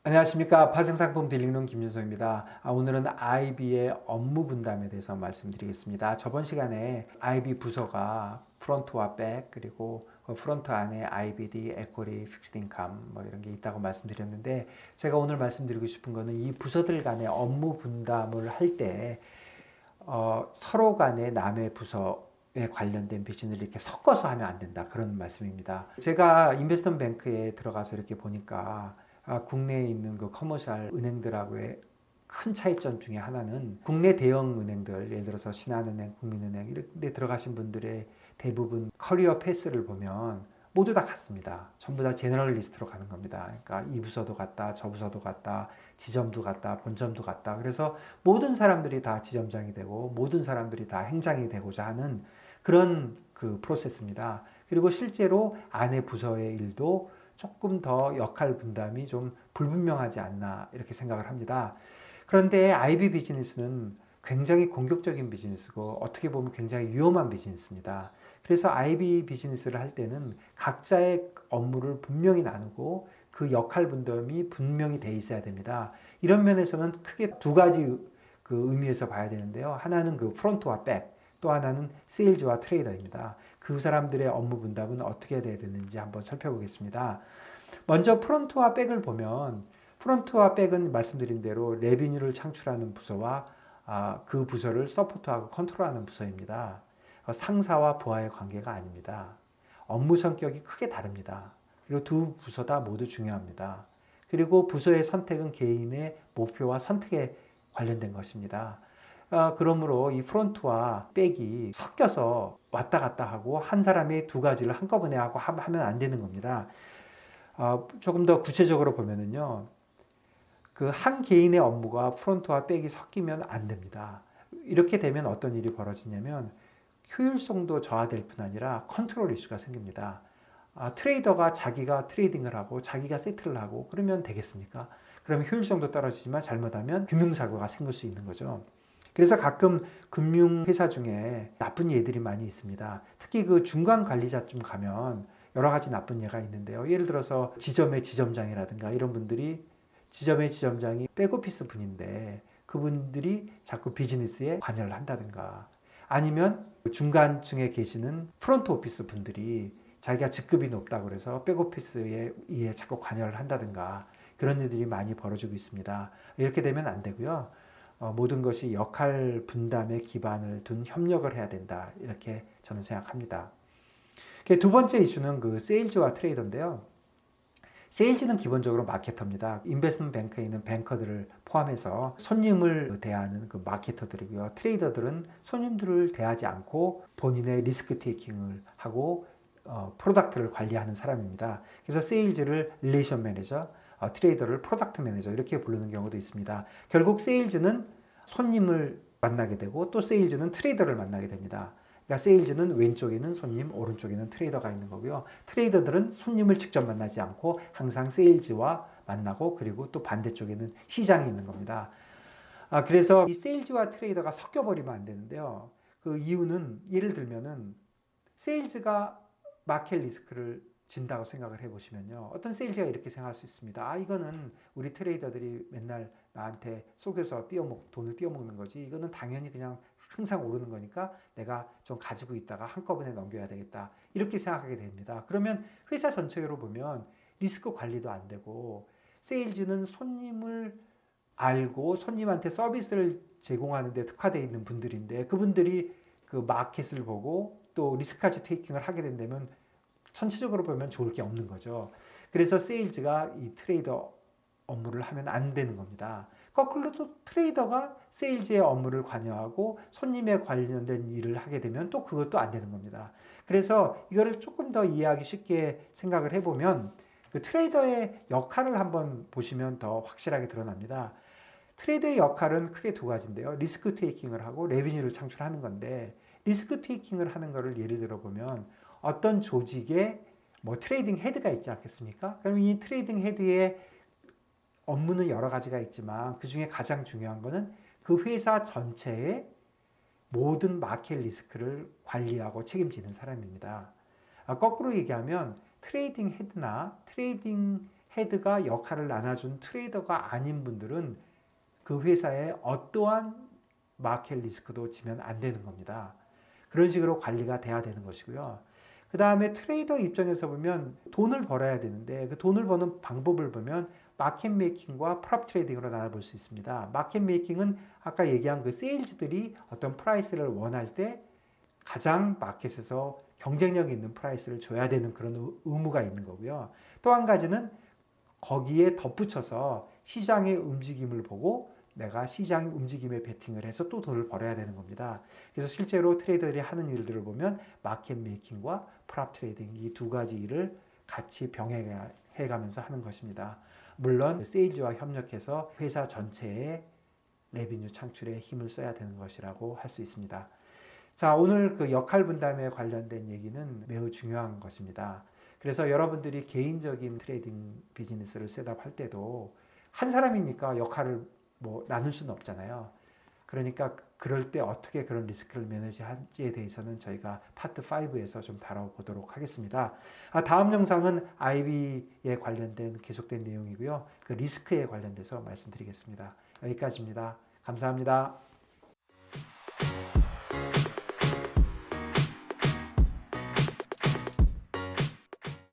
안녕하십니까. 파생상품 딜링룸 김윤성입니다. 오늘은 IB의 업무 분담에 대해서 말씀드리겠습니다. 저번 시간에 IB 부서가 프론트와 백, 그리고 그 프론트 안에 IBD, 에코리, 픽스드 인컴 뭐 이런 게 있다고 말씀드렸는데, 제가 오늘 말씀드리고 싶은 거는 이 부서들 간의 업무 분담을 할 때 서로 간에 남의 부서에 관련된 비즈니스를 이렇게 섞어서 하면 안 된다, 그런 말씀입니다. 제가 인베스트먼트 뱅크에 들어가서 이렇게 보니까 국내에 있는 그 커머셜 은행들하고의 큰 차이점 중에 하나는, 국내 대형 은행들, 예를 들어서 신한은행, 국민은행 이런 데 들어가신 분들의 대부분 커리어 패스를 보면 모두 다 같습니다. 전부 다 제너럴리스트로 가는 겁니다. 그러니까 이 부서도 갔다, 저 부서도 갔다, 지점도 갔다, 본점도 갔다. 그래서 모든 사람들이 다 지점장이 되고 모든 사람들이 다 행장이 되고자 하는 그런 그 프로세스입니다. 그리고 실제로 안에 부서의 일도 조금 더 역할 분담이 좀 불분명하지 않나, 이렇게 생각을 합니다. 그런데 IB 비즈니스는 굉장히 공격적인 비즈니스고 어떻게 보면 굉장히 위험한 비즈니스입니다. 그래서 IB 비즈니스를 할 때는 각자의 업무를 분명히 나누고 그 역할 분담이 분명히 돼 있어야 됩니다. 이런 면에서는 크게 두 가지 그 의미에서 봐야 되는데요. 하나는 그 프론트와 백, 또 하나는 세일즈와 트레이더입니다. 그 사람들의 업무 분담은 어떻게 돼야 되는지 한번 살펴보겠습니다. 먼저 프론트와 백을 보면, 프론트와 백은 말씀드린 대로 레비뉴를 창출하는 부서와 그 부서를 서포트하고 컨트롤하는 부서입니다. 상사와 부하의 관계가 아닙니다. 업무 성격이 크게 다릅니다. 그리고 두 부서 다 모두 중요합니다. 그리고 부서의 선택은 개인의 목표와 선택에 관련된 것입니다. 그러므로 이 프론트와 백이 섞여서 왔다 갔다 하고 한 사람이 두 가지를 한꺼번에 하고 하면 안 되는 겁니다. 조금 더 구체적으로 보면은요, 그 한 개인의 업무가 프론트와 백이 섞이면 안 됩니다. 이렇게 되면 어떤 일이 벌어지냐면 효율성도 저하될 뿐 아니라 컨트롤 이슈가 생깁니다. 트레이더가 자기가 트레이딩을 하고 자기가 세트를 하고 그러면 되겠습니까? 그러면 효율성도 떨어지지만 잘못하면 금융사고가 생길 수 있는 거죠. 그래서 가끔 금융회사 중에 나쁜 예들이 많이 있습니다. 특히 그 중간 관리자쯤 가면 여러 가지 나쁜 예가 있는데요. 예를 들어서 지점의 지점장이라든가 이런 분들이, 지점의 지점장이 백오피스 분인데 그분들이 자꾸 비즈니스에 관여를 한다든가, 아니면 중간층에 계시는 프론트 오피스 분들이 자기가 직급이 높다고 그래서 백오피스에 자꾸 관여를 한다든가, 그런 일들이 많이 벌어지고 있습니다. 이렇게 되면 안 되고요. 모든 것이 역할 분담에 기반을 둔 협력을 해야 된다, 이렇게 저는 생각합니다. 두 번째 이슈는 그 세일즈와 트레이더인데요. 세일즈는 기본적으로 마케터입니다. 인베스트먼트 뱅크에 있는 뱅커들을 포함해서 손님을 대하는 그 마케터들이고요. 트레이더들은 손님들을 대하지 않고 본인의 리스크 테이킹을 하고 프로덕트를 관리하는 사람입니다. 그래서 세일즈를 릴레이션 매니저, 트레이더를 프로덕트 매니저 이렇게 부르는 경우도 있습니다. 결국 세일즈는 손님을 만나게 되고 또 세일즈는 트레이더를 만나게 됩니다. 그러니까 세일즈는 왼쪽에는 손님, 오른쪽에는 트레이더가 있는 거고요. 트레이더들은 손님을 직접 만나지 않고 항상 세일즈와 만나고, 그리고 또 반대쪽에는 시장이 있는 겁니다. 그래서 이 세일즈와 트레이더가 섞여버리면 안 되는데요. 그 이유는, 예를 들면은 세일즈가 마켓 리스크를 진다고 생각을 해보시면요. 어떤 세일즈가 이렇게 생각할 수 있습니다. 이거는 우리 트레이더들이 맨날 나한테 속여서 돈을 띄어먹는 거지. 이거는 당연히 그냥 항상 오르는 거니까 내가 좀 가지고 있다가 한꺼번에 넘겨야 되겠다, 이렇게 생각하게 됩니다. 그러면 회사 전체로 보면 리스크 관리도 안 되고, 세일즈는 손님을 알고 손님한테 서비스를 제공하는 데 특화되어 있는 분들인데, 그분들이 그 마켓을 보고 또 리스크까지 테이킹을 하게 된다면 전체적으로 보면 좋을 게 없는 거죠. 그래서 세일즈가 이 트레이더 업무를 하면 안 되는 겁니다. 거꾸로 또 트레이더가 세일즈의 업무를 관여하고 손님에 관련된 일을 하게 되면 또 그것도 안 되는 겁니다. 그래서 이거를 조금 더 이해하기 쉽게 생각을 해보면, 그 트레이더의 역할을 한번 보시면 더 확실하게 드러납니다. 트레이더의 역할은 크게 두 가지인데요. 리스크 테이킹을 하고 레비뉴를 창출하는 건데, 리스크 테이킹을 하는 거를 예를 들어 보면, 어떤 조직에 뭐 트레이딩 헤드가 있지 않겠습니까? 그럼 이 트레이딩 헤드의 업무는 여러 가지가 있지만 그 중에 가장 중요한 거는 그 회사 전체의 모든 마켓 리스크를 관리하고 책임지는 사람입니다. 거꾸로 얘기하면 트레이딩 헤드나 트레이딩 헤드가 역할을 나눠준 트레이더가 아닌 분들은 그 회사에 어떠한 마켓 리스크도 지면 안 되는 겁니다. 그런 식으로 관리가 돼야 되는 것이고요. 그 다음에 트레이더 입장에서 보면 돈을 벌어야 되는데 그 돈을 버는 방법을 보면 마켓 메이킹과 프롭 트레이딩으로 나눠볼 수 있습니다. 마켓 메이킹은 아까 얘기한 그 세일즈들이 어떤 프라이스를 원할 때 가장 마켓에서 경쟁력 있는 프라이스를 줘야 되는 그런 의무가 있는 거고요. 또 한 가지는 거기에 덧붙여서 시장의 움직임을 보고 내가 시장 움직임에 베팅을 해서 또 돈을 벌어야 되는 겁니다. 그래서 실제로 트레이더들이 하는 일들을 보면 마켓 메이킹과 프롭 트레이딩 이 두 가지 일을 같이 병행해 가면서 하는 것입니다. 물론 세일즈와 협력해서 회사 전체의 레비뉴 창출에 힘을 써야 되는 것이라고 할 수 있습니다. 자, 오늘 그 역할 분담에 관련된 얘기는 매우 중요한 것입니다. 그래서 여러분들이 개인적인 트레이딩 비즈니스를 셋업할 때도 한 사람이니까 역할을 뭐 나눌 수는 없잖아요. 그러니까 그럴 때 어떻게 그런 리스크를 매니지할지에 대해서는 저희가 파트 5에서 좀 다뤄보도록 하겠습니다. 다음 영상은 IB에 관련된 계속된 내용이고요. 그 리스크에 관련돼서 말씀드리겠습니다. 여기까지입니다. 감사합니다.